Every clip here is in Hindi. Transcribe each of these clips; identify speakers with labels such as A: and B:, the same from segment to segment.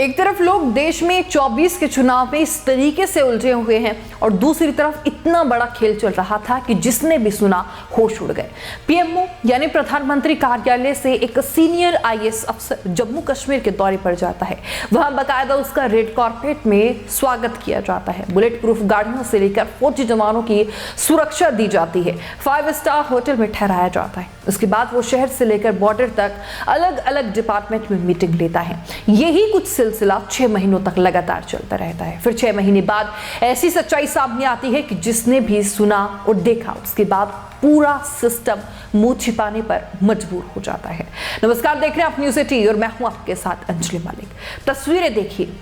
A: एक तरफ लोग देश में 24 के चुनाव में इस तरीके से उलझे हुए हैं और दूसरी तरफ इतना बड़ा खेल चल रहा था कि जिसने भी सुना होश उड़ गए। पीएमओ यानी प्रधानमंत्री कार्यालय से एक सीनियर आईएएस अफसर जम्मू कश्मीर के दौरे पर जाता है। वहां बकायदा उसका रेड कार्पेट में स्वागत किया जाता है। बुलेट प्रूफ गाड़ियों से लेकर फौजी जवानों की सुरक्षा दी जाती है। 5 स्टार होटल में ठहराया जाता है। उसके बाद वो शहर से लेकर बॉर्डर तक अलग अलग डिपार्टमेंट में मीटिंग लेता है। यही कुछ सिलसिला 6 महीनों तक लगातार चलता रहता है। फिर 6 महीने बाद ऐसी सच्चाई सामने आती है कि जिसने भी सुना और देखा उसके बाद पूरा सिस्टम मुंह छिपाने पर मजबूर हो जाता है। नमस्कार, देख रहे हैं आप न्यूज़ 18 और मैं हूं आपके साथ अंजलि मलिक। तस्वीरें देखिए।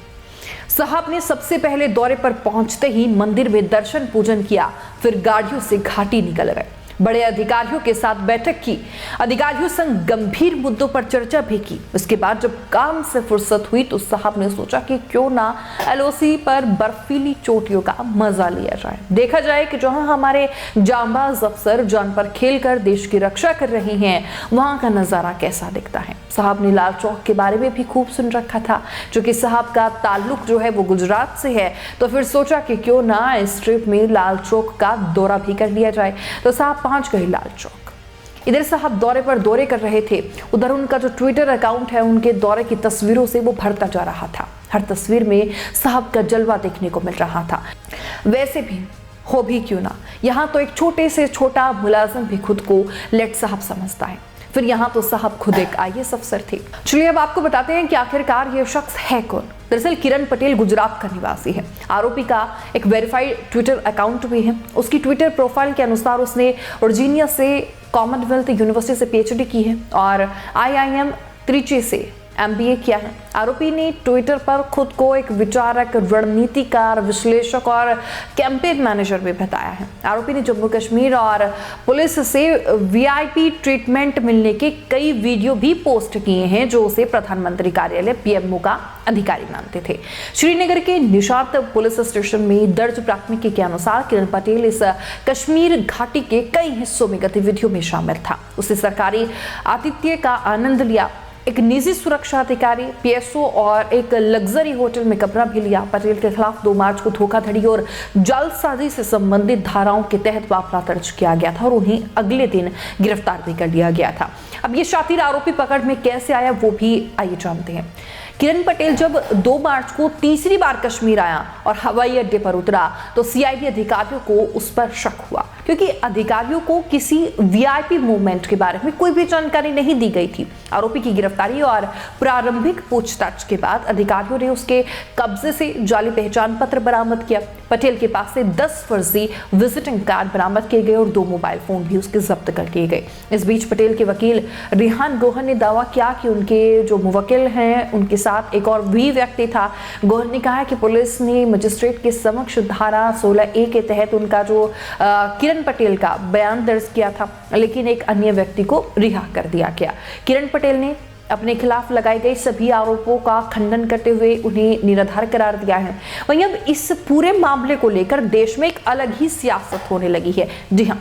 A: साहब ने सबसे पहले दौरे पर पहुंचते ही मंदिर में दर्शन पूजन किया, फिर गाड़ियों से घाटी निकल गए। बड़े अधिकारियों के साथ बैठक की, अधिकारियों संग गंभीर मुद्दों पर चर्चा भी की। उसके बाद जब काम से फुर्सत हुई तो साहब ने सोचा कि क्यों ना एलओसी पर बर्फीली चोटियों का मजा लिया जाए। देखा जाए कि जहां हमारे जांबाज अफसर जान पर खेलकर देश की रक्षा कर रहे हैं, वहां का नजारा कैसा दिखता है। साहब ने लाल चौक के बारे में भी खूब सुन रखा था, जो कि साहब का ताल्लुक जो है वो गुजरात से है, तो फिर सोचा कि क्यों ना इस ट्रिप में लाल चौक का दौरा भी कर लिया जाए। तो साहब पहुंच गए लाल चौक। इधर साहब दौरे कर रहे थे, उधर उनका जो ट्विटर अकाउंट है उनके दौरे की तस्वीरों से वो भरता जा रहा था। हर तस्वीर में साहब का जलवा देखने को मिल रहा था। वैसे भी हो भी क्यों ना, यहाँ तो एक छोटे से छोटा मुलाजिम भी खुद को लेट साहब समझता है, फिर यहाँ तो साहब खुद एक आईएएस अफसर थे। चलिए अब आपको बताते हैं कि आखिरकार ये शख्स है कौन। दरअसल किरण पटेल गुजरात का निवासी है। आरोपी का एक वेरीफाइड ट्विटर अकाउंट भी है। उसकी ट्विटर प्रोफाइल के अनुसार उसने वर्जीनिया से कॉमनवेल्थ यूनिवर्सिटी से पीएचडी की है और आईआईएम त्रिची से एमबीए किया है। आरोपी ने ट्विटर पर खुद को एक विचारक, रणनीतिकार, विश्लेषक और कैंपेन मैनेजर भी बताया है। आरोपी ने जम्मू कश्मीर और पुलिस से वीआईपी ट्रीटमेंट मिलने के कई वीडियो भी पोस्ट किए हैं, जो उसे प्रधानमंत्री कार्यालय पीएमओ का अधिकारी मानते थे। श्रीनगर के निशात पुलिस स्टेशन में दर्ज प्राथमिकी के अनुसार किरण पटेल इस कश्मीर घाटी के कई हिस्सों में गतिविधियों में शामिल था। उसे सरकारी आतिथ्य का आनंद लिया, एक निजी सुरक्षा अधिकारी, पीएसओ और एक लग्जरी होटल में कमरा भी लिया। पटेल के खिलाफ 2 मार्च को धोखाधड़ी और जालसाजी से संबंधित धाराओं के तहत मामला दर्ज किया गया था और उन्हें अगले दिन गिरफ्तार भी कर लिया गया था। अब ये शातिर आरोपी पकड़ में कैसे आया वो भी आइए जानते हैं। किरण पटेल जब 2 मार्च को तीसरी बार कश्मीर आया और हवाई अड्डे पर उतरा तो सीआईडी अधिकारियों को उस पर शक हुआ, क्योंकि अधिकारियों को किसी वीआईपी मूवमेंट के बारे में कोई भी जानकारी नहीं दी गई थी। आरोपी की गिरफ्तारी और प्रारंभिक पूछताछ के बाद अधिकारियों ने उसके कब्जे से जाली पहचान पत्र बरामद किया। पटेल के पास से 10 फर्जी विजिटिंग कार्ड बरामद किए गए और 2 मोबाइल फोन भी उसके जब्त कर लिए गए। इस बीच पटेल के वकील रिहान गोहर ने दावा किया कि उनके जो मुवक्किल हैं उनके साथ एक और भी व्यक्ति था। गोहर ने कहा कि पुलिस ने मजिस्ट्रेट के समक्ष धारा 16A के तहत उनका जो किरण पटेल का बयान दर्ज किया था, लेकिन एक अन्य व्यक्ति को रिहा कर दिया गया। किरण पटेल ने अपने खिलाफ लगाए गए सभी आरोपों का खंडन करते हुए उन्हें निराधार करार दिया है। वहीं अब इस पूरे मामले को लेकर देश में एक अलग ही सियासत होने लगी है। जी हाँ,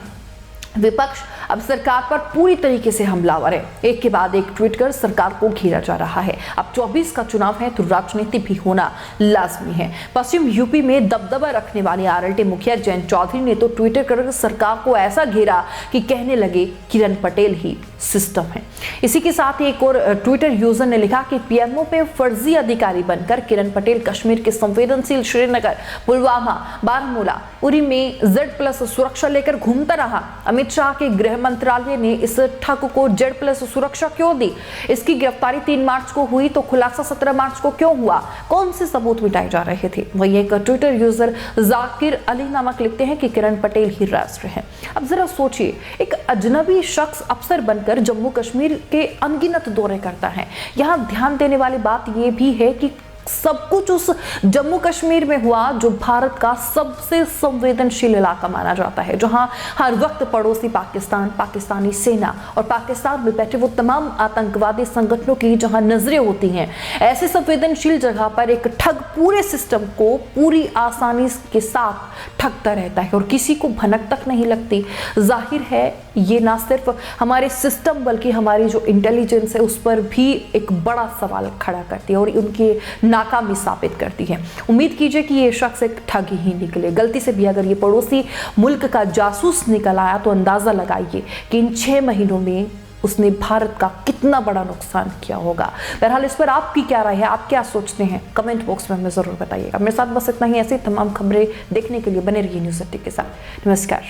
A: विपक्ष अब सरकार पर पूरी तरीके से हमलावर है। एक के बाद एक ट्वीट कर सरकार को घेरा जा रहा है। अब 24 का चुनाव है तो राजनीति भी होना लाजमी है। पश्चिम यूपी में दबदबा रखने वाले आरएलडी मुखिया जयंत चौधरी ने तो ट्विटर कर सरकार को ऐसा घेरा कि कहने लगे किरण पटेल ही सिस्टम है। इसी के साथ ही एक और ट्विटर यूजर ने लिखा कि पीएमओ पे फर्जी अधिकारी बनकर किरण पटेल कश्मीर के संवेदनशील श्रीनगर, पुलवामा, बारामूला, उरी में Z+ सुरक्षा लेकर घूमता रहा। अमित शाह के गृह मंत्रालय ने इस ठग को Z+ सुरक्षा क्यों दी? इसकी गिरफ्तारी 3 मार्च को हुई तो खुलासा 17 मार्च को क्यों हुआ? कौन से सबूत मिटाए जा रहे थे? वही एक ट्विटर यूजर जाकिर अली नामक लिखते हैं कि किरण पटेल ही राष्ट्र है। अब जरा सोचिए, एक अजनबी शख्स अफसर बनकर जम्मू कश्मीर के अनगिनत दौरे करता है। यहाँ ध्यान देने वाली बात यह भी है कि सब कुछ उस जम्मू कश्मीर में हुआ जो भारत का सबसे संवेदनशील इलाका माना जाता है, जहां हर वक्त पड़ोसी पाकिस्तान, पाकिस्तानी सेना और पाकिस्तान में बैठे वो तमाम आतंकवादी संगठनों की जहां नजरें होती हैं। ऐसे संवेदनशील जगह पर एक ठग पूरे सिस्टम को पूरी आसानी के साथ ठगता रहता है और किसी को भनक तक नहीं लगती। जाहिर है ये ना सिर्फ हमारे सिस्टम बल्कि हमारी जो इंटेलिजेंस है उस पर भी एक बड़ा सवाल खड़ा करती है और उनकी नाकामी साबित करती है। उम्मीद कीजिए कि ये शख्स एक ठग ही निकले। गलती से भी अगर ये पड़ोसी मुल्क का जासूस निकल आया तो अंदाजा लगाइए कि इन 6 महीनों में उसने भारत का कितना बड़ा नुकसान किया होगा। बहरहाल इस पर आपकी क्या राय है, आप क्या सोचते हैं, कमेंट बॉक्स में हमें जरूर बताइएगा। मेरे साथ बस इतना ही। ऐसी तमाम खबरें देखने के लिए बने रहिए न्यूज़ 80 के साथ। नमस्कार।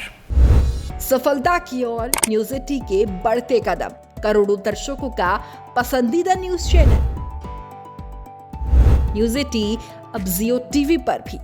B: सफलता की ओर न्यूज़ 80 के बढ़ते कदम, करोड़ों दर्शकों का पसंदीदा न्यूज चैनल न्यूज़ 80 अब जियो टीवी पर भी।